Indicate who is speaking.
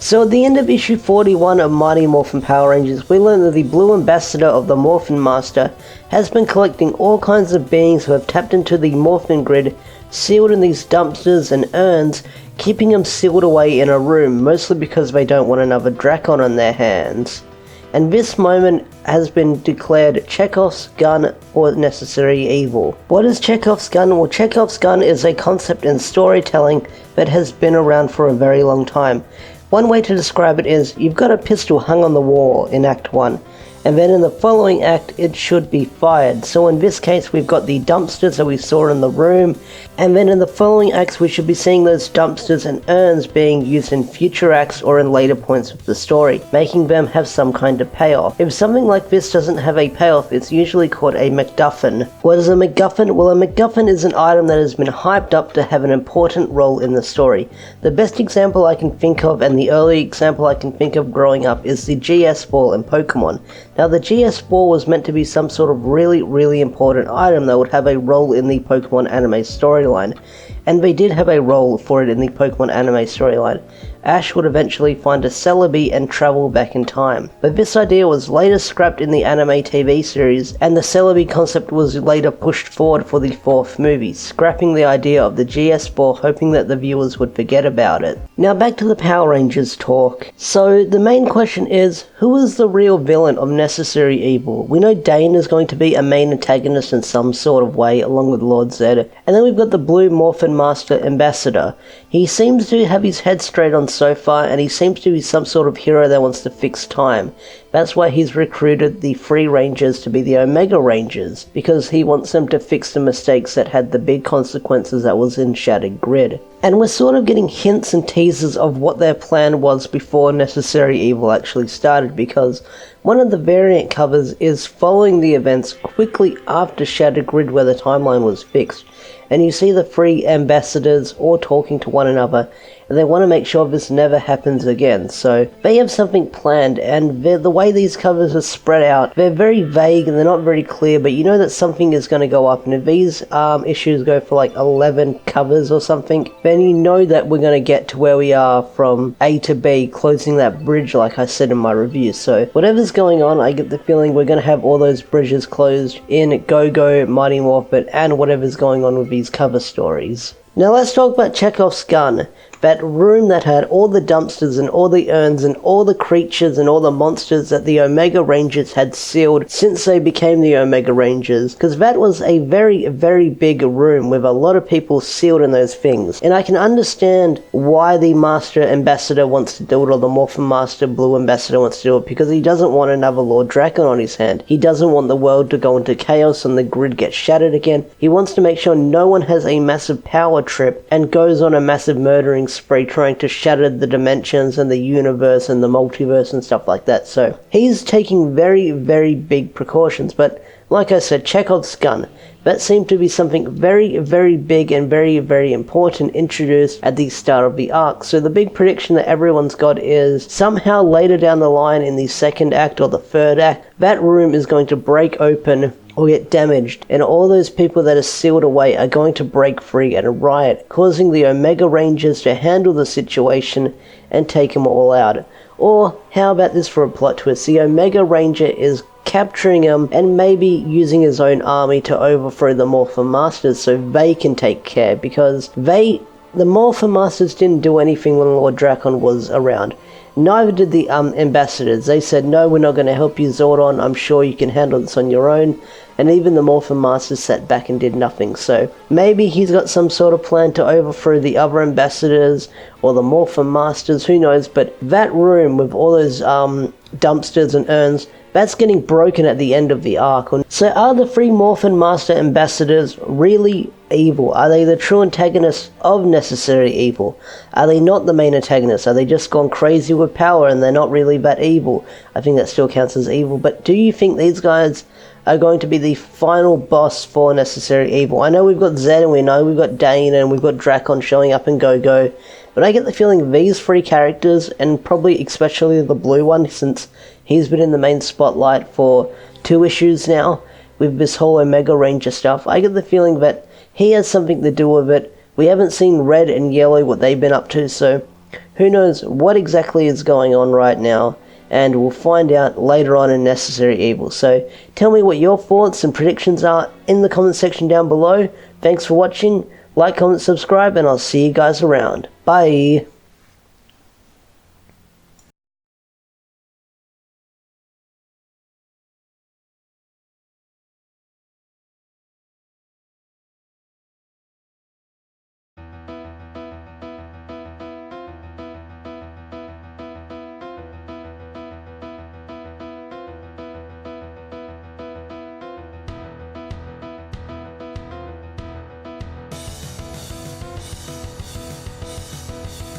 Speaker 1: So at the end of issue 41 of Mighty Morphin Power Rangers, we learn that the Blue Ambassador of the Morphin Master has been collecting all kinds of beings who have tapped into the Morphin grid, sealed in these dumpsters and urns, keeping them sealed away in a room, mostly because they don't want another Drakon on their hands. And this moment has been declared Chekhov's gun or necessary evil. What is Chekhov's gun? Well, Chekhov's gun is a concept in storytelling that has been around for a very long time. One way to describe it is, you've got a pistol hung on the wall in Act 1, and then in the following act it should be fired. So in this case we've got the dumpsters that we saw in the room, and then in the following acts we should be seeing those dumpsters and urns being used in future acts or in later points of the story, making them have some kind of payoff. If something like this doesn't have a payoff, it's usually called a MacGuffin. What is a MacGuffin? Well, a MacGuffin is an item that has been hyped up to have an important role in the story. The best example I can think of, and the early example I can think of growing up, is the GS ball in Pokemon. Now, the GS ball was meant to be some sort of really important item that would have a role in the Pokemon anime storyline, and they did have a role for it in the Pokemon anime storyline. Ash would eventually find a Celebi and travel back in time. But this idea was later scrapped in the anime TV series, and the Celebi concept was later pushed forward for the 4th movie, scrapping the idea of the GS ball, hoping that the viewers would forget about it. Now back to the Power Rangers talk. So the main question is, who is the real villain of Necessary Evil? We know Dayne is going to be a main antagonist in some sort of way, along with Lord Zedd. And then we've got the Blue Morphin Master Ambassador. He seems to have his head straight on so far, and he seems to be some sort of hero that wants to fix time. That's why he's recruited the Free Rangers to be the Omega Rangers, because he wants them to fix the mistakes that had the big consequences that was in Shattered Grid. And we're sort of getting hints and teasers of what their plan was before Necessary Evil actually started, because one of the variant covers is following the events quickly after Shattered Grid where the timeline was fixed. And you see the 3 ambassadors all talking to one another, and they want to make sure this never happens again. So they have something planned, and the way these covers are spread out, they're very vague and they're not very clear, but you know that something is going to go up. And if these issues go for like 11 covers or something, then you know that we're going to get to where we are from A to B, closing that bridge like I said in my review. So whatever's going on, I get the feeling we're going to have all those bridges closed in Go-Go, Mighty Morphin, and whatever's going on with these cover stories. Now let's talk about Chekhov's gun. That room that had all the dumpsters and all the urns and all the creatures and all the monsters that the Omega Rangers had sealed since they became the Omega Rangers. Because that was a very big room with a lot of people sealed in those things. And I can understand why the Master Ambassador wants to do it, or the Morphin Master Blue Ambassador wants to do it, because he doesn't want another Lord Drakon on his hand. He doesn't want the world to go into chaos and the grid gets shattered again. He wants to make sure no one has a massive power trip and goes on a massive murdering spree trying to shatter the dimensions and the universe and the multiverse and stuff like that. So he's taking very big precautions, but like I said, Chekhov's gun, that seemed to be something very big and very important introduced at the start of the arc. So the big prediction that everyone's got is somehow later down the line in the 2nd act or the 3rd act, that room is going to break open or get damaged, and all those people that are sealed away are going to break free at a riot, causing the Omega Rangers to handle the situation and take them all out. Or how about this for a plot twist? The Omega Ranger is capturing him and maybe using his own army to overthrow the Morphin Masters so they can take care, because the Morphin Masters didn't do anything when Lord Drakon was around. Neither did the ambassadors. They said, no, we're not going to help you, Zordon. I'm sure you can handle this on your own. And even the Morphin Masters sat back and did nothing. So maybe he's got some sort of plan to overthrow the other ambassadors or the Morphin Masters, who knows. But that room with all those dumpsters and urns, that's getting broken at the end of the arc. So are the 3 Morphin Master Ambassadors really evil? Are they the true antagonists of Necessary Evil? Are they not the main antagonists? Are they just gone crazy with power and they're not really that evil? I think that still counts as evil, but do you think these guys are going to be the final boss for Necessary Evil? I know we've got Zedd and we know we've got Dayne and we've got Drakon showing up in Go-Go, but I get the feeling these 3 characters, and probably especially the blue one, since he's been in the main spotlight for 2 issues now with this whole Omega Ranger stuff, I get the feeling that he has something to do with it. We haven't seen Red and Yellow, what they've been up to, so Who knows what exactly is going on right now, and we'll find out later on in Necessary Evil. So tell me what your thoughts and predictions are in the comment section down below. Thanks for watching. Like, comment, subscribe, and I'll see you guys around. Bye!